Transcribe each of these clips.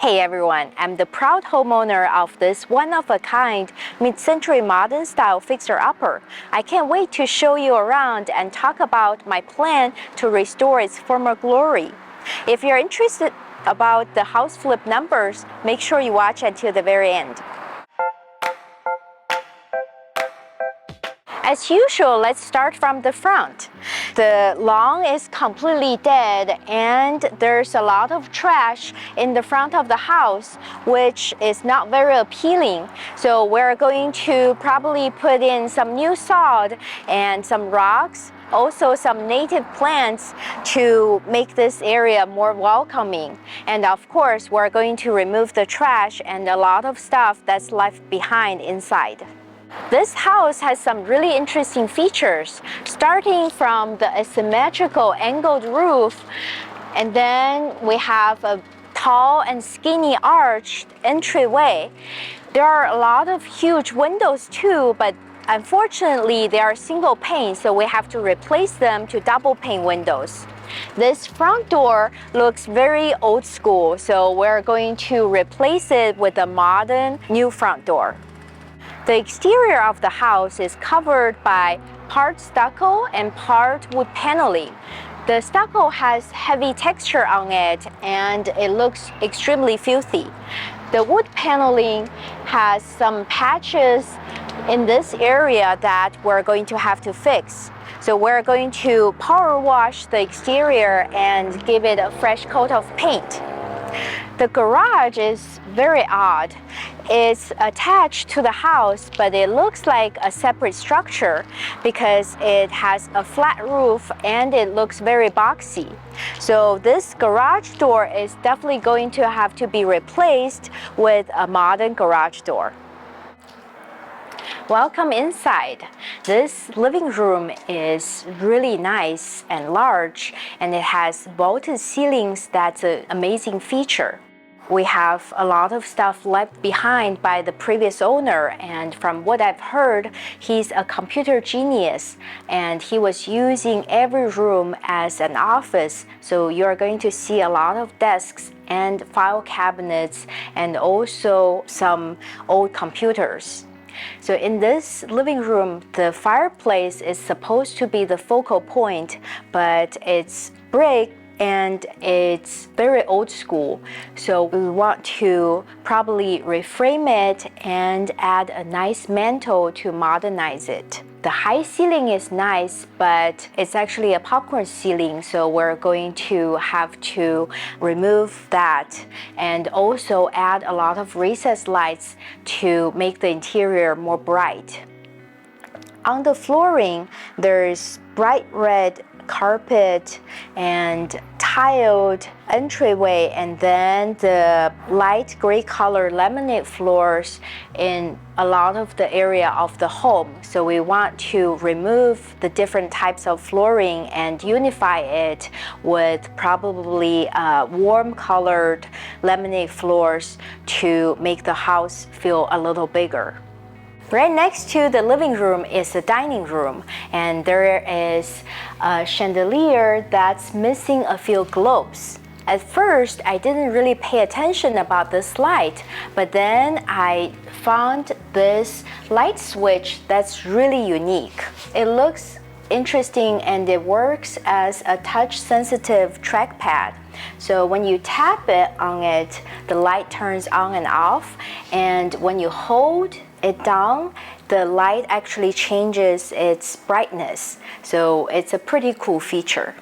Hey everyone, I'm the proud homeowner of this one-of-a-kind mid-century modern style fixer-upper. I can't wait to show you around and talk about my plan to restore its former glory. If you're interested about the house flip numbers, make sure you watch until the very end. As usual, let's start from the front. The lawn is completely dead and there's a lot of trash in the front of the house, which is not very appealing. So we're going to probably put in some new sod and some rocks, also some native plants to make this area more welcoming. And of course, we're going to remove the trash and a lot of stuff that's left behind inside. This house has some really interesting features, starting from the asymmetrical angled roof, and then we have a tall and skinny arched entryway. There are a lot of huge windows too, but unfortunately they are single pane, so we have to replace them to double pane windows. This front door looks very old school, so we're going to replace it with a modern new front door. The exterior of the house is covered by part stucco and part wood paneling. The stucco has heavy texture on it and it looks extremely filthy. The wood paneling has some patches in this area that we're going to have to fix. So we're going to power wash the exterior and give it a fresh coat of paint. The garage is very odd. It's attached to the house, but it looks like a separate structure because it has a flat roof and it looks very boxy. So this garage door is definitely going to have to be replaced with a modern garage door. Welcome inside. This living room is really nice and large, and it has vaulted ceilings. That's an amazing feature. We have a lot of stuff left behind by the previous owner, and from what I've heard, he's a computer genius and he was using every room as an office. So you're going to see a lot of desks and file cabinets and also some old computers. So in this living room, the fireplace is supposed to be the focal point, but it's brick and it's very old school. So we want to probably reframe it and add a nice mantle to modernize it. The high ceiling is nice, but it's actually a popcorn ceiling, so we're going to have to remove that and also add a lot of recessed lights to make the interior more bright. On the flooring, there's bright red carpet and tiled entryway, and then the light gray color laminate floors in a lot of the area of the home. So we want to remove the different types of flooring and unify it with probably warm colored laminate floors to make the house feel a little bigger. Right next to the living room is the dining room, and there is a chandelier that's missing a few globes. At first, I didn't really pay attention about this light, but then I found this light switch that's really unique. It looks interesting and it works as a touch-sensitive trackpad. So when you tap it on it, the light turns on and off, and when you hold it down, the light actually changes its brightness. So it's a pretty cool feature.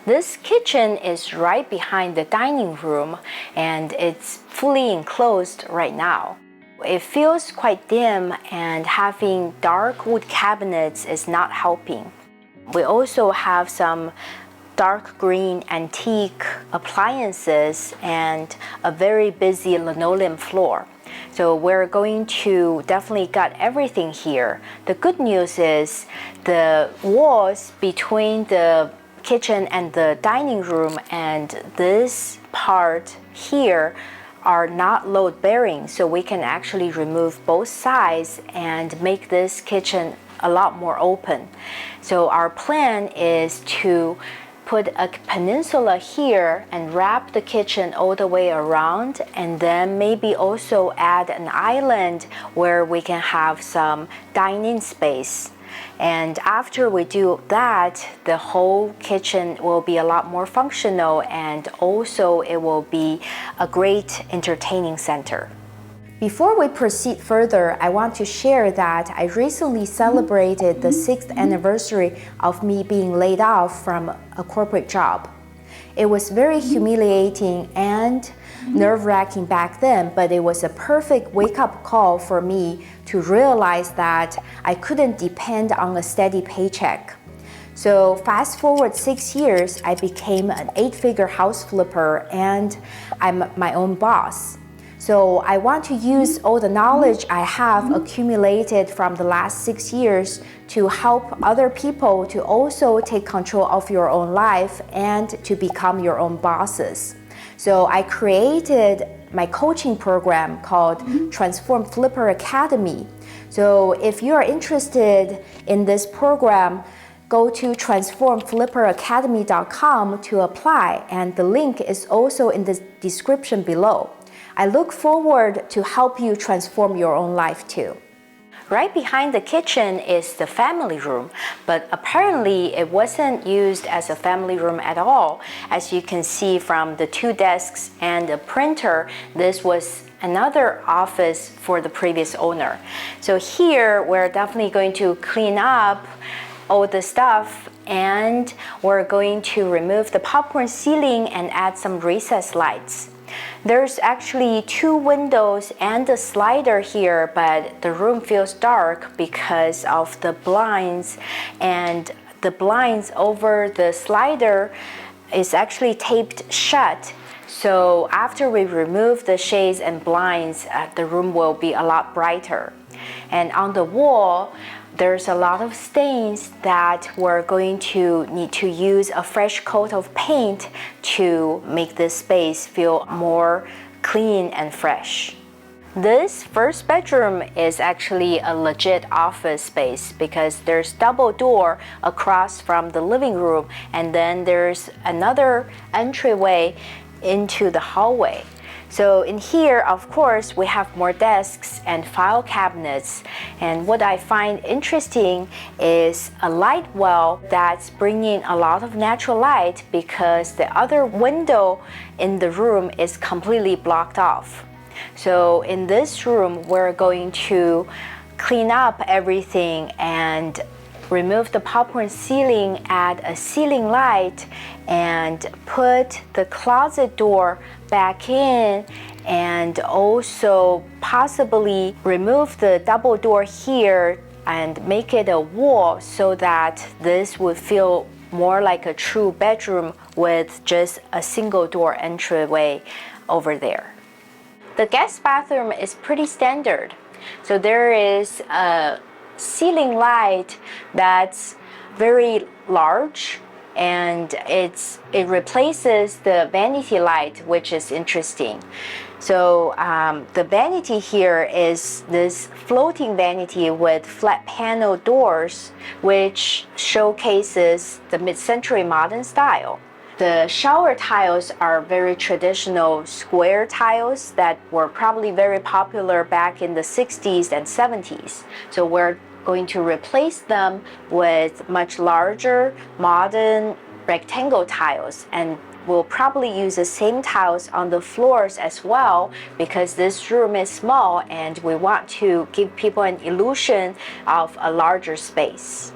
This kitchen is right behind the dining room and it's fully enclosed right now. It feels quite dim, and having dark wood cabinets is not helping. We also have some dark green antique appliances and a very busy linoleum floor. So we're going to definitely gut everything here. The good news is the walls between the kitchen and the dining room and this part here are not load bearing, so we can actually remove both sides and make this kitchen a lot more open. So our plan is to put a peninsula here and wrap the kitchen all the way around, and then maybe also add an island where we can have some dining space. And after we do that, the whole kitchen will be a lot more functional, and also it will be a great entertaining center. Before we proceed further, I want to share that I recently celebrated the 6th anniversary of me being laid off from a corporate job. It was very humiliating and nerve-wracking back then, but it was a perfect wake-up call for me to realize that I couldn't depend on a steady paycheck. So fast forward 6 years, I became an 8-figure house flipper and I'm my own boss. So I want to use all the knowledge I have accumulated from the last 6 years to help other people to also take control of your own life and to become your own bosses. So I created my coaching program called Transform Flipper Academy. So if you are interested in this program, go to transformflipperacademy.com to apply, and the link is also in the description below. I look forward to help you transform your own life too. Right behind the kitchen is the family room, but apparently it wasn't used as a family room at all. As you can see from the 2 desks and the printer, this was another office for the previous owner. So here we're definitely going to clean up all the stuff, and we're going to remove the popcorn ceiling and add some recessed lights. There's actually 2 windows and a slider here, but the room feels dark because of the blinds, and the blinds over the slider is actually taped shut. So after we remove the shades and blinds, the room will be a lot brighter. And on the wall, there's a lot of stains that we're going to need to use a fresh coat of paint to make this space feel more clean and fresh. This first bedroom is actually a legit office space because there's double door across from the living room, and then there's another entryway into the hallway. So in here, of course, we have more desks and file cabinets. And what I find interesting is a light well that's bringing a lot of natural light because the other window in the room is completely blocked off. So in this room, we're going to clean up everything and remove the popcorn ceiling, add a ceiling light, and put the closet door back in, and also possibly remove the double door here and make it a wall so that this would feel more like a true bedroom with just a single door entryway over there. The guest bathroom is pretty standard. So there is a ceiling light that's very large, and it replaces the vanity light, which is interesting. So the vanity here is this floating vanity with flat panel doors, which showcases the mid-century modern style. The shower tiles are very traditional square tiles that were probably very popular back in the 60s and 70s. So we're going to replace them with much larger modern rectangle tiles, and we'll probably use the same tiles on the floors as well because this room is small and we want to give people an illusion of a larger space.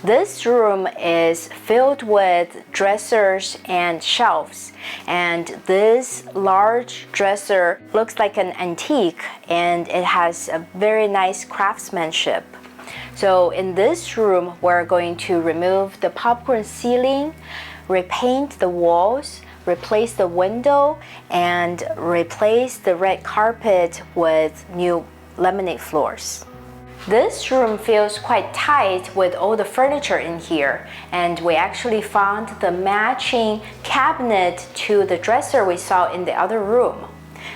This room is filled with dressers and shelves, and this large dresser looks like an antique and it has a very nice craftsmanship. So in this room, we're going to remove the popcorn ceiling, repaint the walls, replace the window, and replace the red carpet with new laminate floors. This room feels quite tight with all the furniture in here, and we actually found the matching cabinet to the dresser we saw in the other room.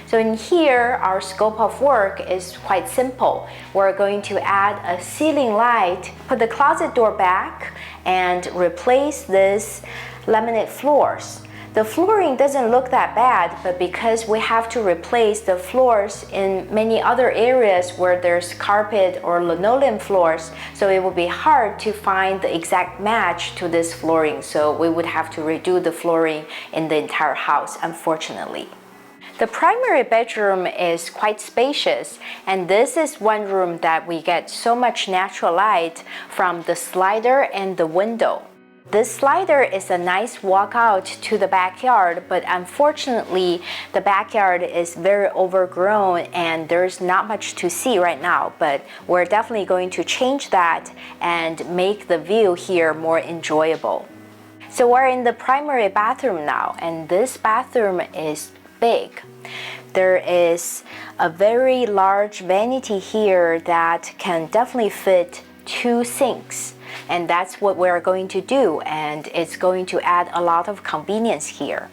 So in here, our scope of work is quite simple. We're going to add a ceiling light, put the closet door back, and replace this laminate floors. The flooring doesn't look that bad, but because we have to replace the floors in many other areas where there's carpet or linoleum floors, so it would be hard to find the exact match to this flooring. So we would have to redo the flooring in the entire house, unfortunately. The primary bedroom is quite spacious, and this is one room that we get so much natural light from the slider and the window. This slider is a nice walkout to the backyard, but unfortunately, the backyard is very overgrown and there's not much to see right now, but we're definitely going to change that and make the view here more enjoyable. So we're in the primary bathroom now, and this bathroom is big. There is a very large vanity here that can definitely fit 2 sinks. And that's what we're going to do, and it's going to add a lot of convenience here.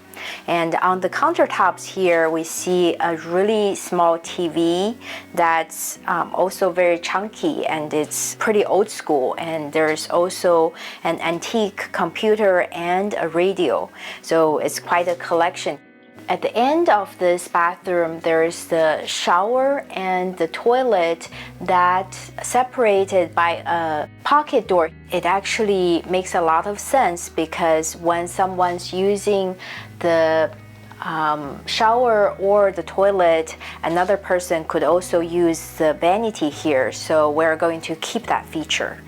And on the countertops here, we see a really small TV that's also very chunky, and it's pretty old school. And there's also an antique computer and a radio, so it's quite a collection. At the end of this bathroom, there is the shower and the toilet that's separated by a pocket door. It actually makes a lot of sense because when someone's using the shower or the toilet, another person could also use the vanity here. So we're going to keep that feature.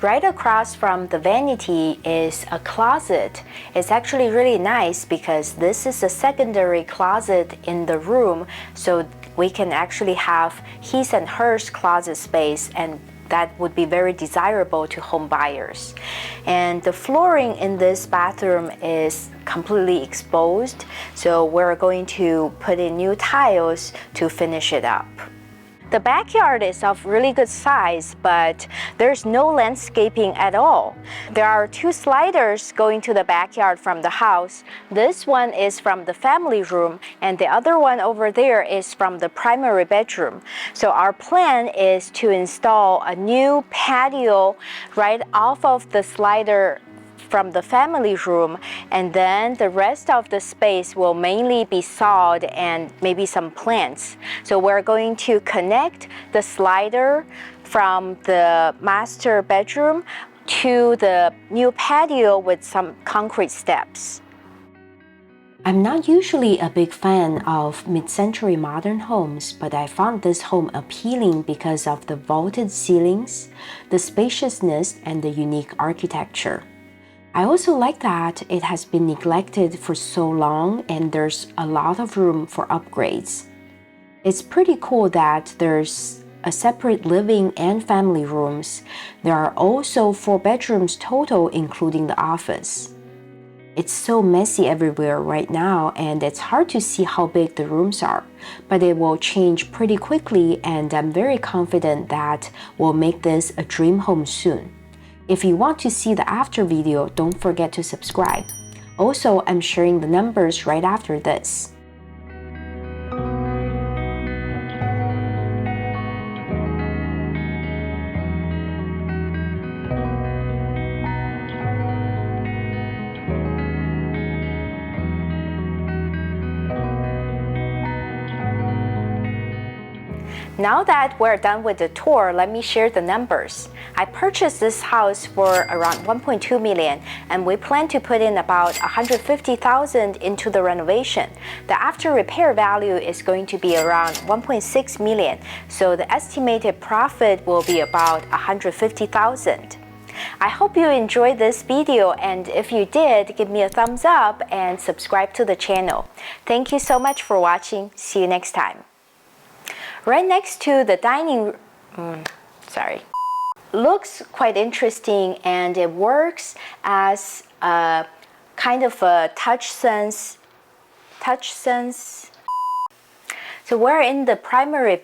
Right across from the vanity is a closet. It's actually really nice because this is a secondary closet in the room, so we can actually have his and hers closet space, and that would be very desirable to home buyers. And the flooring in this bathroom is completely exposed, so we're going to put in new tiles to finish it up. The backyard is of really good size, but there's no landscaping at all. There are 2 sliders going to the backyard from the house. This one is from the family room, and the other one over there is from the primary bedroom. So our plan is to install a new patio right off of the slider from the family room, and then the rest of the space will mainly be sod and maybe some plants. So we're going to connect the slider from the master bedroom to the new patio with some concrete steps. I'm not usually a big fan of mid-century modern homes, but I found this home appealing because of the vaulted ceilings, the spaciousness, and the unique architecture. I also like that it has been neglected for so long and there's a lot of room for upgrades. It's pretty cool that there's a separate living and family rooms. There are also 4 bedrooms total, including the office. It's so messy everywhere right now, and it's hard to see how big the rooms are, but it will change pretty quickly, and I'm very confident that we'll make this a dream home soon. If you want to see the after video, don't forget to subscribe. Also, I'm sharing the numbers right after this. Now that we're done with the tour, let me share the numbers. I purchased this house for around 1.2 million, and we plan to put in about 150,000 into the renovation. The after repair value is going to be around 1.6 million, so the estimated profit will be about 150,000. I hope you enjoyed this video, and if you did, give me a thumbs up and subscribe to the channel. Thank you so much for watching. See you next time. Right next to the dining room, looks quite interesting, and it works as a kind of a touch sense. So we're in the primary